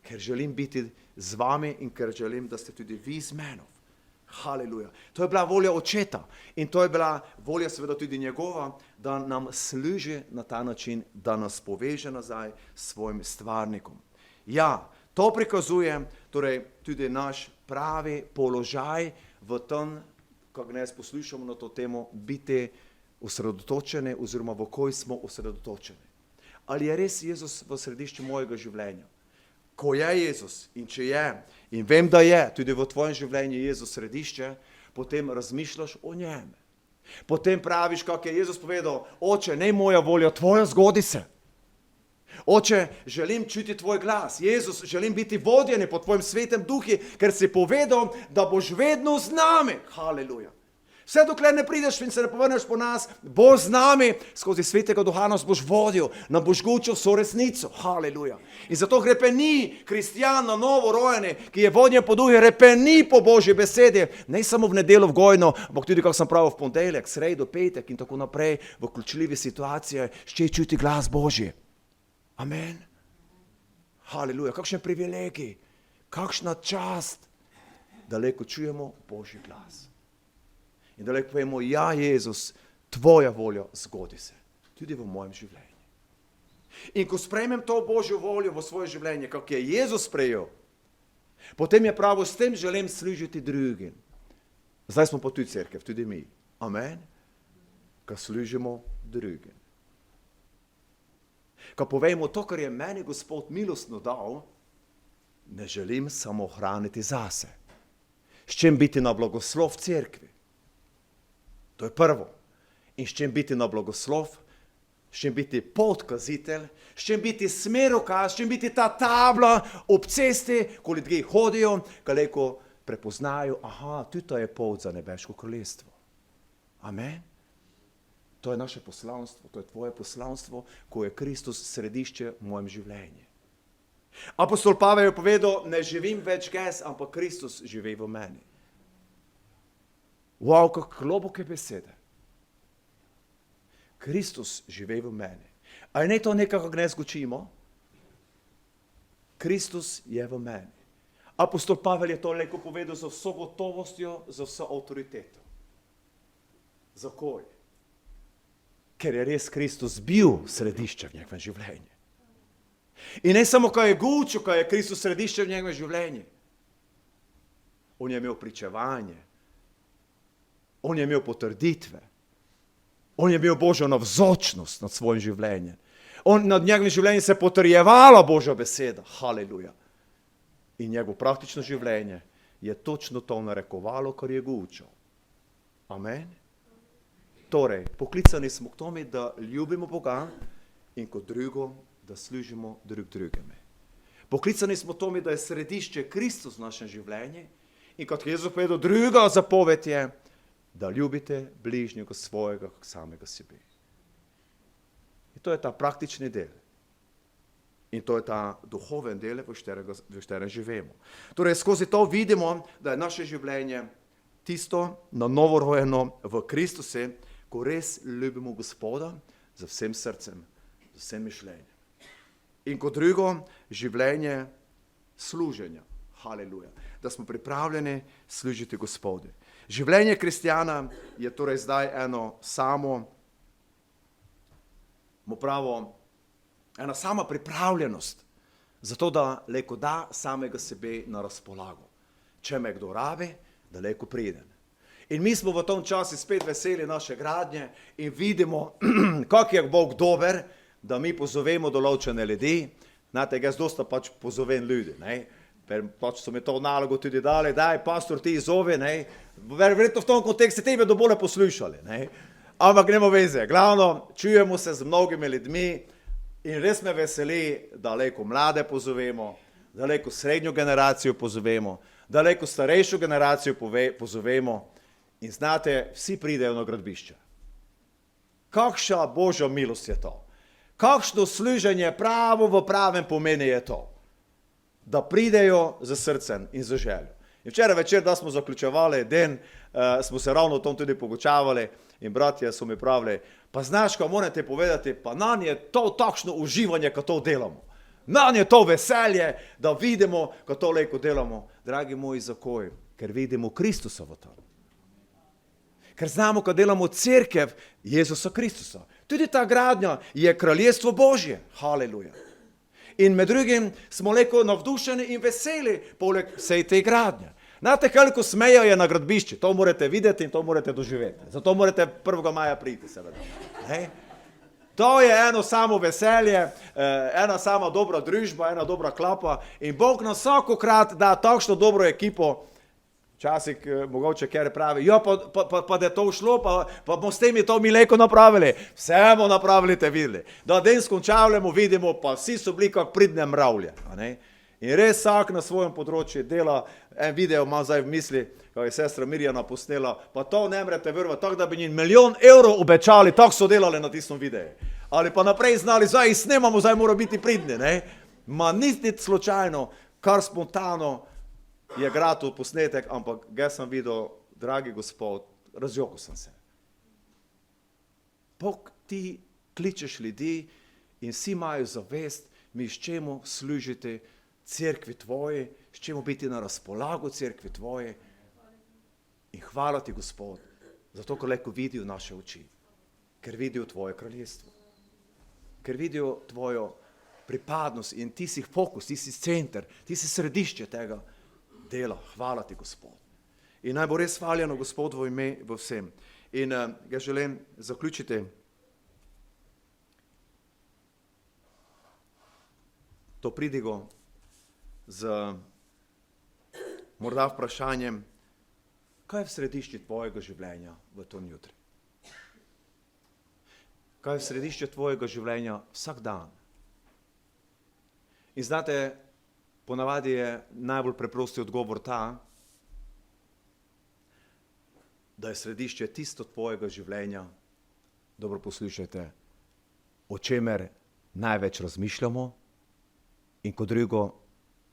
ker želim biti z vami in ker želim, da ste tudi vi z menoj. Haleluja. To je bila volja očeta in to je bila volja seveda tudi njegova, da nam služi na ta način, da nas poveže nazaj s svojim stvarnikom. Ja, to prikazuje torej tudi naš pravi položaj v tem, kako danes poslušamo na to temo, biti osredotočeni oziroma v koj smo osredotočeni. Ali je res Jezus v središču mojega življenja? Ko je Jezus in če je, in vem, da je tudi v tvojem življenju Jezus središče, potem razmišljaš o njem. Potem praviš, kako je Jezus povedal, oče, ne moja volja, tvoja zgodi se. Oče, želim čuti tvoj glas. Jezus, želim biti vodjen po tvojem svetem duhu, ker si povedal, da boš vedno z nami. Haleluja. Vse dokler ne prideš in se ne povrneš po nas, boš z nami, skozi svetega duha nas boš vodil, nam boš učil vso resnico. Haleluja. In zato repeni kristjan na novo rojeni, ki je vodjen po duhu, repeni po Božji besedi, ne samo v nedeljo v gojno, ampak tudi, kako sem pravil, v ponedeljek, sredo, petek in tako naprej, v ključljive situacije, še čuti glas Božji. Amen. Haleluja. Kakšen privilegij, kakšna čast, da lahko čujemo Božji glas. In da lahko povemo, ja, Jezus, tvoja volja zgodi se, tudi v mojem življenju. In ko sprejmem to Božjo voljo v svoje življenje, kako je Jezus sprejel, potem je pravo, s tem želim služiti drugim. Zdaj smo pa tudi cerkev, tudi mi. Amen. Ko služimo drugim. Ko povemo to, kar je meni Gospod milostno dal, ne želim samo hraniti zase. S čim biti na blagoslov cerkvi. To je prvo. In s čim biti na blagoslov, s čim biti podkazitelj, s čim biti smerokaz, s čim biti ta tabla ob cesti, ko ljudje hodijo, ko lahko prepoznajo, aha, tudi je pot za nebeško kraljestvo. Amen. To je naše poslanstvo, to je tvoje poslanstvo, ko je Kristus središče v mojem življenju. Apostol Pavel je povedal, ne živim več jaz, ampak Kristus živi v meni. Wow, kako globoke besede. Kristus živi v meni. Ali ne to nekako ne zgučimo? Kristus je v meni. Apostol Pavel je to lepo povedal z vso gotovostjo, z vso avtoriteto. Zakaj? Ker je res Kristus bil središče v njegovem življenju. In ne samo, ko je gučil, ko je Kristus središče v njegovem življenju. On je imel pričevanje. On je imel potrditve. On je imel Božjo navzočnost nad svojim življenjem. Nad njegovim življenjem se je potrjevala Božja beseda. Haleluja. In njegovo praktično življenje je točno to narekovalo, kar je učil. Amen. Torej, poklicani smo k tome, da ljubimo Boga in kot drugo, da služimo drug drugemu. Poklicani smo k tome, da je središče Kristus v našem življenju in kot Jezus povedal, druga zapoved je, da ljubite bližnjega svojega kot samega sebe. In to je ta praktični del. In to je ta duhoven del, v katerem živimo. Torej, skozi to vidimo, da je naše življenje tisto na novorojeno v Kristuse, ko res ljubimo Gospoda z vsem srcem, z vsem mišljenjem. In kot drugo, življenje služenja. Haleluja. Da smo pripravljeni služiti Gospodu. Življenje kristjana je torej zdaj ena sama pripravljenost za to, da leko da samega sebe na razpolago. Če me kdo rabi, da leko pridem. In mi smo v tom času spet veseli naše gradnje in vidimo, kako je Bog dober, da mi pozovemo določene ljudi. Znate, jaz dosta pač pozovem ljudi, ne? Pač so mi to nalogo tudi dali, daj, pastor, ti izove, ne? Verjetno v tom kontekstu tebe do bolje poslušali, ne? Ampak nemo veze. Glavno, čujemo se z mnogimi ljudmi in res me veseli, da leko mlade pozovemo, da leko srednjo generacijo pozovemo, da leko starejšo generacijo pozovemo in znate, vsi pridejo na gradbišče. Kakšna Božja milost je to? Kakšno služenje pravo v pravem pomeni je to? Da pridejo z srcem in z željo. In včeraj večer, da smo zaključevali den, smo se ravno o tom tudi pogočavali in bratje so mi pravili, pa znaš, ko moram te povedati, pa nam je to takšno uživanje, ko to delamo. Nam je to veselje, da vidimo, ko to leko delamo. Dragi moji, zakoj? Ker vidimo Kristusa v tom. Ker znamo, ko delamo cerkev Jezusa Kristusa. Tudi ta gradnja je kraljestvo Božje. Haleluja. In med drugim smo leko navdušeni in veseli poleg vsej te gradnje. Znate, koliko smeja je na gradbišči, to morate videti in to morate doživeti. Zato morate 1. maja priti, seveda. Ne? To je eno samo veselje, ena sama dobra družba, ena dobra klapa in Bog nam vsakokrat da takšno dobro ekipo. Včasih mogoče kjer pravi, ja, pa da je to šlo, pa bomo s temi to mi leko napravili. Vse bomo napravili, te videli. Da den skončavljamo, vidimo, pa vsi so bili kak pridne mravlje. In res vsak na svojem področju dela, en video imam zdaj v misli, ko je sestra Mirjana posnela, pa to ne morete verovati, tako da bi njim 1 milijon evrov obečali, tako so delali na tistom videu. Ali pa naprej znali, zdaj jih snemamo, zdaj mora biti pridni, ne? Ma niti slučajno, kar spontano je grato posnetek, ampak ga sem videl, dragi Gospod, razjokal sem se. Bog ti kličeš ljudi in vsi imajo zavest, mi s čemu služiti cerkvi tvoji, s čemu biti na razpolago cerkvi tvoji. In hvala ti, Gospod, zato, ker leko vidijo naše oči, ker vidijo tvoje kraljestvo, ker vidijo tvojo pripadnost in ti si fokus, ti si center, ti si središče tega dela. Hvala ti, Gospod. In naj bo res hvaljeno, Gospod, v ime v vsem. In ga želim zaključiti to pridigo z morda vprašanjem, kaj je v središču tvojega življenja v tom jutri? Kaj je v središču tvojega življenja vsak dan? In znate, ponavadi je najbolj preprosti odgovor ta, da je središče tisto tvojega življenja, dobro poslušajte, o čemer največ razmišljamo in kot drugo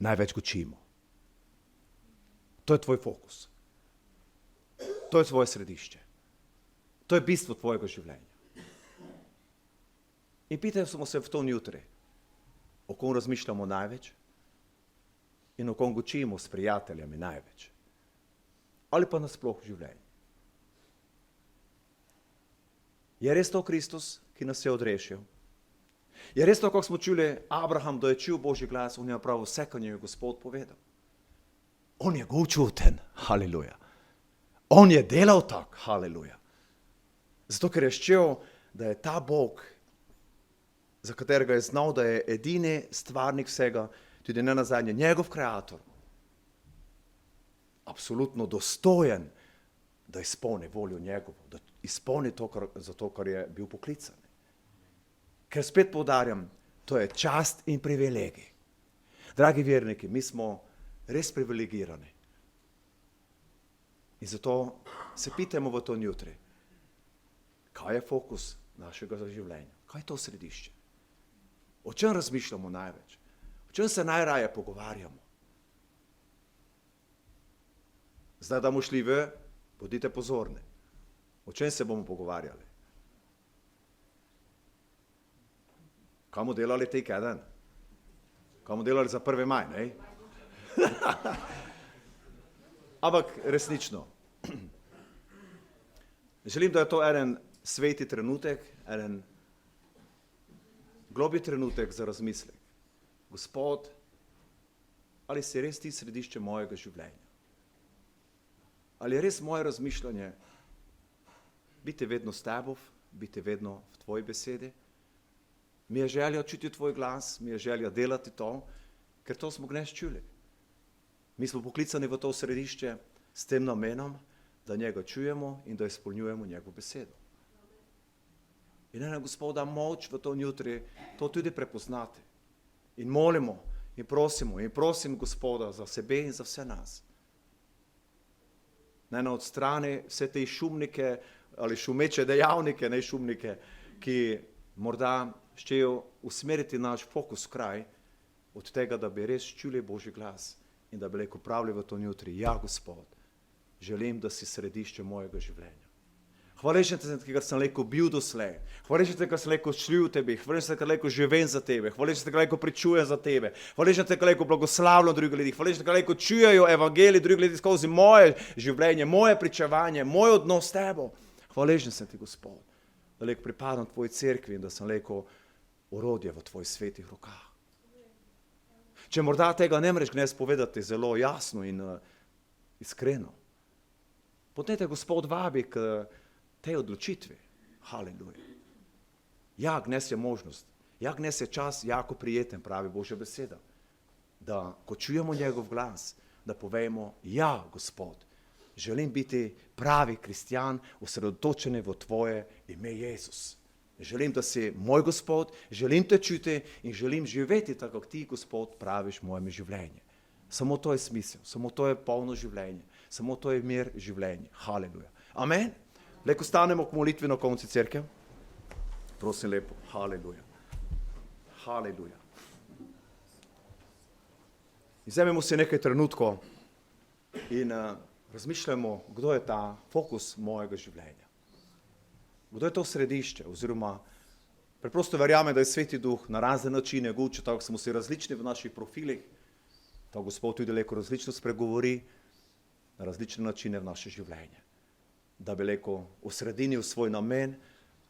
največ učimo. To je tvoj fokus. To je tvoje središče. To je bistvo tvojega življenja. In pitajmo smo se v tom jutri, o kom razmišljamo največ in o kom učimo s prijateljami največ. Ali pa nasploh v življenju. Je res to Kristus, ki nas je odrešil? Je res to, kako smo čuli Abraham, da je čul Božji glas, on je napravil vse, kar je Gospod povedal. On je čuten, haleluja. On je delal tak, haleluja. Zato, ker je ščel, da je ta Bog, za katerega je znal, da je edini stvarnik vsega, tudi ne nazadnje njegov kreator, absolutno dostojen, da izpolni voljo njegovo, da izpolni to, za to, kar je bil poklican. Ker spet poudarjam, to je čast in privilegij. Dragi verniki, mi smo res privilegirani. In zato se pitajmo v to jutri, kaj je fokus našega življenja, kaj je to središče. O čem razmišljamo največ? O čem se najraje pogovarjamo? Zdaj, da bomo šli bodite pozorni. O čem se bomo pogovarjali? Kaj bomo delali tej keden? Kaj bomo delali za 1. maj, ne? Ampak resnično. Želim, da je to en sveti trenutek, en globlji trenutek za razmislek. Gospod, ali si res ti središče mojega življenja? Ali je res moje razmišljanje biti vedno s tebov, biti vedno v tvoji besedi? Mi je želja čuti tvoj glas, mi je želja delati to, ker to smo gnes čuli. Mi smo poklicani v to središče s tem namenom, da njega čujemo in da izpolnjujemo njegovo besedo. In naj nam Gospod da moč v to jutri to tudi prepoznati. In molimo in prosim Gospoda za sebe in za vse nas. Naj nam odstrani vse te šumnike ali šumeče dejavnike, ne šumnike, ki morda ščejo usmeriti naš fokus kraj od tega, da bi res čuli Božji glas in da bi lahko pravili v to jutri, ja, Gospod, želim, da si središče mojega življenja. Hvaležen te, ker sem lahko bil doslej. Hvaležen te, ker sem lahko šli v tebi. Hvaležen te, ker lahko živim za tebe. Hvaležen te, ker lahko pričujem za tebe. Hvaležen te, ker lahko blagoslavljam druge ljudi. Hvaležen te, ker lahko čujejo evangelij druge ljudi skozi moje življenje, moje pričevanje, moj odnos s tebo. Hvaležen sem ti, Gospod, da lahko pripadam tvoji cerkvi in da sem lahko orodje v tvojih svetih rokah. Če morda tega ne moreš gnes povedati zelo jasno in iskreno, potem te Gospod vabi k tej odločitvi. Haleluja. Ja, gnes je možnost. Ja, gnes je čas jako prijeten, pravi Božja beseda. Da, ko čujemo njegov glas, da povemo, ja, Gospod, želim biti pravi kristjan, osredotočen v tvoje ime Jezus. Želim, da si moj Gospod, želim te čuti in želim živeti tako, kot ti, Gospod, praviš moje življenje. Samo to je smisel, samo to je polno življenje, samo to je mir življenja. Haleluja. Amen. Lepo stanemo k molitvi na konci cerkev. Prosim lepo. Haleluja. Haleluja. Vzemimo si nekaj trenutkov in razmišljamo, kdo je ta fokus mojega življenja. Kdo je to središče, oziroma preprosto verjamem, da je Sveti Duh na razne načine guče, tako smo si različni v naših profilih, ta Gospod tudi lepo različno spregovori na različne načine v naše življenje, da bi lepo osredinil svoj namen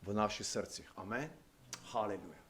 v naših srcih. Amen. Haleluja.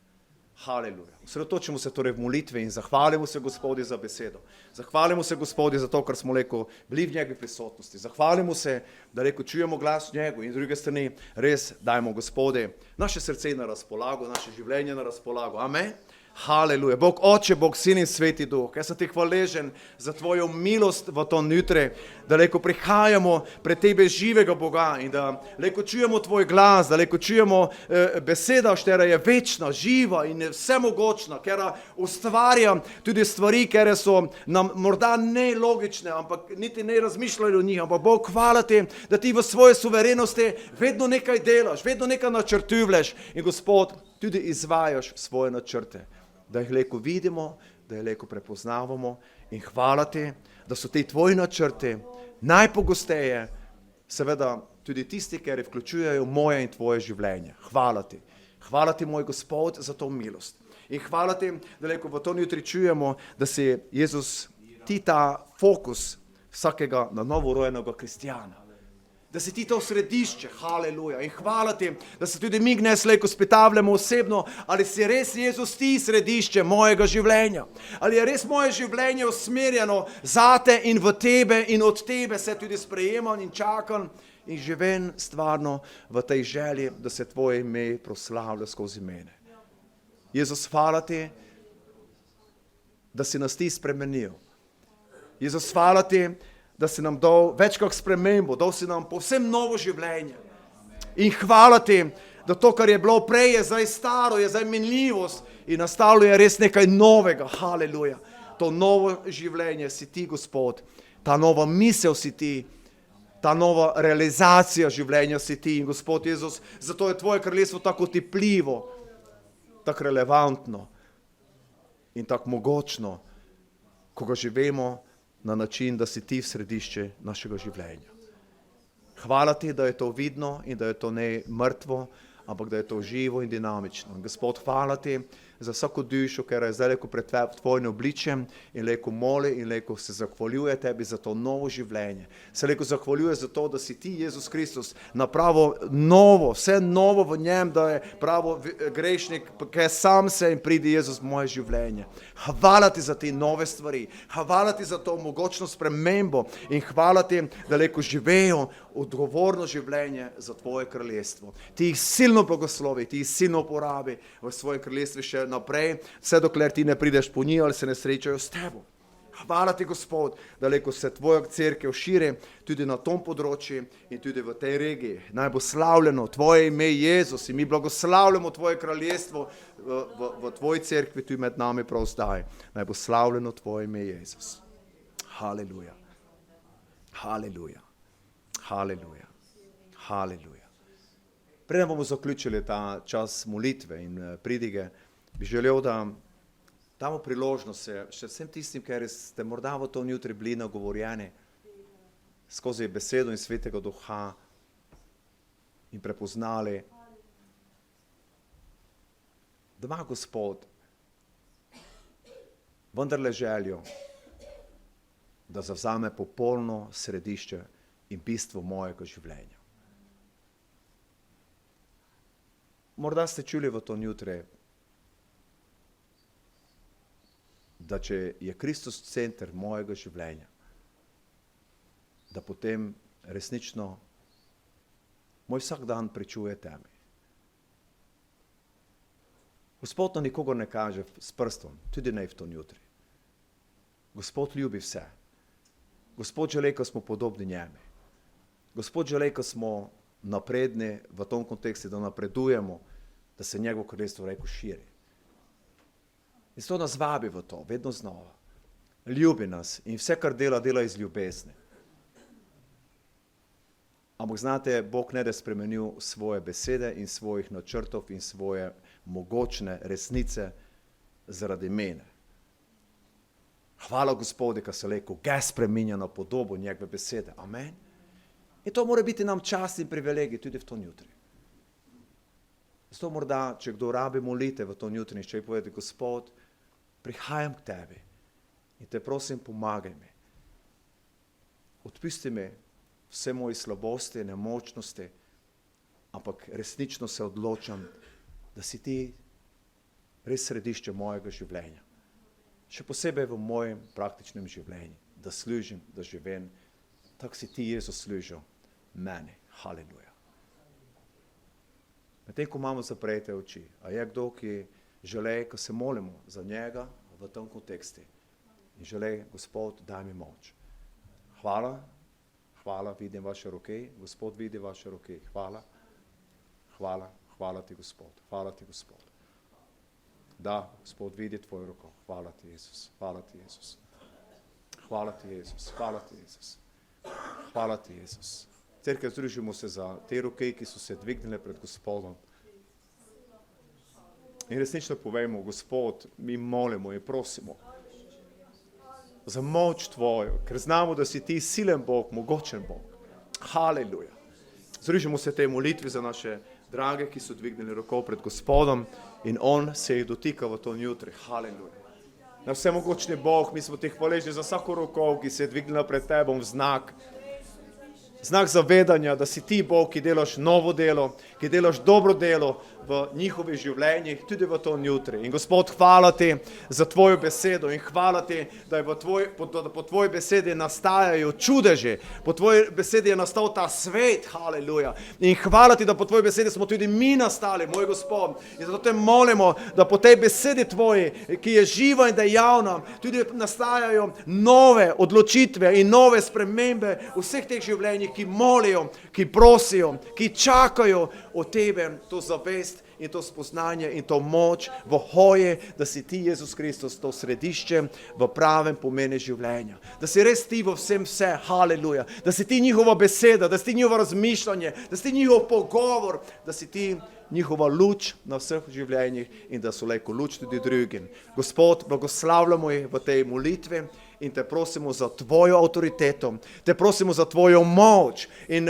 Haleluja. Osredotočimo se torej v molitvi in zahvalimo se Gospodi za besedo. Zahvalimo se Gospodi za to, kar smo lepo bili v njegovi prisotnosti. Zahvalimo se, da lepo čujemo glas njegov in z druge strani res dajmo Gospodi naše srce na razpolago, naše življenje na razpolago. Amen. Haleluja. Bog Oče, Bog Sin in Sveti Duh, jaz sem ti hvaležen za tvojo milost v to jutre, da leko prihajamo pred tebe živega Boga in da leko čujemo tvoj glas, da leko čujemo beseda, štera je večna, živa in vsemogočna, kera ustvarja tudi stvari, kere so nam morda nelogične, ampak niti ne razmišljajo o njih, ampak Bog, hvala ti, da ti v svoje suverenosti vedno nekaj delaš, vedno nekaj načrtuješ in Gospod, tudi izvajaš svoje načrte, da jih leko vidimo, da jih leko prepoznavamo in hvala ti, da so te tvoji načrti najpogosteje, seveda tudi tisti, ki vključujejo moje in tvoje življenje. Hvala ti, moj Gospod, za to milost. In hvala ti, da leko v to jutri čujemo, da si Jezus ti ta fokus vsakega na novorojenega kristjana. Da si ti to središče, haleluja, in hvala ti, da se tudi mi gnes leko spitavljamo osebno, ali si res Jezus ti središče mojega življenja, ali je res moje življenje usmerjeno zate in v tebe in od tebe se tudi sprejemam in čakam in živim stvarno v tej želji, da se tvoje ime proslavlja skozi mene. Jezus, hvala ti, da si nas ti spremenil. Jezus, hvala ti, da si nam dal več kak spremembo, dal si nam povsem novo življenje. In hvala ti, da to, kar je bilo prej, je zdaj staro, je zdaj minljivost in nastalo je res nekaj novega. Haleluja. To novo življenje si ti, Gospod. Ta nova misel si ti. Ta nova realizacija življenja si ti. In Gospod Jezus, zato je tvoje kraljestvo tako otipljivo, tako relevantno in tako mogočno, ko ga živimo na način, da si ti v središče našega življenja. Hvala ti, da je to vidno in da je to ne mrtvo, ampak da je to živo in dinamično. Gospod, hvala ti za vsako dušo, ker je zdaj leko pred tvojim obličjem in leko moli in leko se zahvaljuje tebi za to novo življenje. Se leko zahvaljuje za to, da si ti, Jezus Kristus, napravo novo, vse novo v njem, da je pravo grešnik, kaj sam se in pridi Jezus v moje življenje. Hvala ti za te nove stvari, hvala ti za to mogočno spremembo in hvala ti, da leko živejo odgovorno življenje za tvoje kraljestvo. Ti jih silno blagoslovi, ti jih silno uporabi v svojem kraljestvu še naprej, vse dokler ti ne prideš po njih ali se ne srečajo s tebo. Hvala ti, Gospod, da leko se tvoja cerkev širi tudi na tom področju in tudi v tej regiji. Naj bo slavljeno tvoje ime, Jezus, in mi blagoslavljamo tvoje kraljestvo v tvoji cerkvi tudi med nami prav zdaj. Naj bo slavljeno tvoje ime, Jezus. Haleluja. Haleluja. Haleluja. Haleluja. Preden bomo zaključili ta čas molitve in pridige, bi želel, da damo priložnost še vsem tistim, ker ste morda v to jutri bili nagovorjeni skozi besedo in svetega duha in prepoznali, da ima Gospod vendarle željo, da zavzame popolno središče in bistvo mojega življenja. Morda ste čuli v to jutri, da če je Kristus center mojega življenja, da potem resnično moj vsak dan pričuje temi. Gospod na nikogar ne kaže s prstom, tudi ne v to jutri. Gospod ljubi vse. Gospod želi, ko smo podobni njemu. Gospod želi, ko smo napredni v tom kontekstu, da napredujemo, da se njegovo kraljestvo reko širi. In zato nas vabi v to, vedno znova. Ljubi nas in vse, kar dela, dela iz ljubezni. Ampak znate, Bog ne da spremenil svoje besede in svojih načrtov in svoje mogočne resnice zaradi mene. Hvala Gospodi, ko se leko ga spreminja na podobo njegove besede. Amen. In to mora biti nam čast in privilegij tudi v to jutri. Zato morda, če kdo rabi molite v to jutri, če je povedati, Gospod, prihajam k tebi in te prosim, pomagaj mi. Odpusti mi vse moje slabosti, nemočnosti, ampak resnično se odločam, da si ti res središče mojega življenja. Še posebej v mojem praktičnem življenju, da služim, da živim, tako si ti, Jezus, služil meni. Haleluja. Medtem, ko imamo zaprete oči, a je kdo, ki želi, ko se molimo za njega v tem kontekstu in želi, Gospod, daj mi moč. Hvala, hvala, vidim vaše roke, Gospod vidi vaše roke. Hvala, hvala, hvala ti, Gospod, hvala ti, Gospod. Da, Gospod vidi tvojo roko. Hvala ti, Jezus, hvala ti, Jezus. Hvala ti, Jezus, hvala ti, Jezus. Hvala ti, Jezus. Cerkev, združimo se za te roke, ki so se dvignile pred Gospodom. In resnično povemo, Gospod, mi molimo in prosimo za moč tvojo, ker znamo, da si ti silen Bog, mogočen Bog. Haleluja. Združimo se tej molitvi za naše drage, ki so dvignili roko pred Gospodom in on se jih dotika v to jutri. Haleluja. Na vsemogočni Bog, mi smo ti hvaležni za vsako roko, ki se je dvignila pred tebom v znak zavedanja, da si ti Bog, ki delaš novo delo, ki delaš dobro delo v njihovih življenjih, tudi v to jutri. In Gospod, hvala ti za tvojo besedo in hvala ti, da je po tvoji besedi nastajajo čudeži, po tvoji besedi je nastal ta svet, haleluja. In hvala ti, da po tvoji besedi smo tudi mi nastali, moj Gospod. In zato te molimo, da po tej besedi tvoji, ki je živa in dejavna, tudi nastajajo nove odločitve in nove spremembe v vseh teh življenjih, ki molijo, ki prosijo, ki čakajo od tebe to zavest in to spoznanje in to moč v hoji, da si ti, Jezus Kristus, to središče v pravem pomenu življenja. Da si res ti v vsem vse, haleluja. Da si ti njihova beseda, da si ti njihovo razmišljanje, da si ti njihov pogovor, da si ti njihova luč na vseh življenjih in da so lahko luč tudi drugim. Gospod, blagoslavljamo jih v tej molitvi in te prosimo za tvojo avtoriteto, te prosimo za tvojo moč in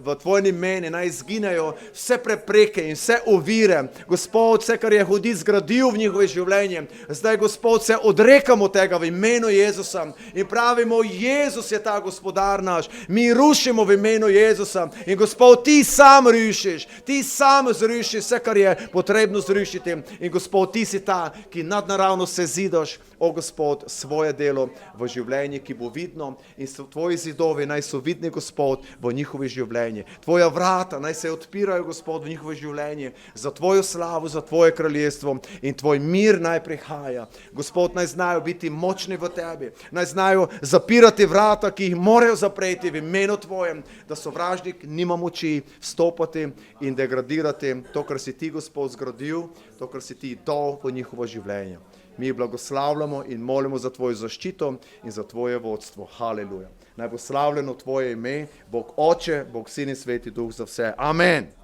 v tvojem imenu naj izginejo vse prepreke in vse ovire. Gospod, vse, kar je hudič zgradil v njihovo življenje, zdaj, Gospod, se odrekamo tega v imenu Jezusa in pravimo, Jezus je ta gospodar naš. Mi rušimo v imenu Jezusa in Gospod, ti sam rušiš, ti sam zrušiš vse, kar je potrebno zrušiti. In Gospod, ti si ta, ki nadnaravno sezidaš, o Gospod, svoje delo v življenju, ki bo vidno in tvoji zidovi naj so vidni, Gospod, v njihovi življenji. Tvoja vrata naj se odpirajo, Gospod, v njihovi življenji za tvojo slavo, za tvoje kraljestvo in tvoj mir naj prihaja. Gospod, naj znajo biti močni v tebi, naj znajo zapirati vrata, ki jih morajo zapreti v imenu tvojem, da sovražnik nima moči vstopati in degradirati to, kar si ti, Gospod, zgradil, to, kar si ti dal v njihovo življenje. Mi blagoslavljamo in molimo za tvojo zaščito in za tvoje vodstvo. Haleluja. Naj bo slavljeno tvoje ime, Bog Oče, Bog Sin in Sveti Duh za vse. Amen.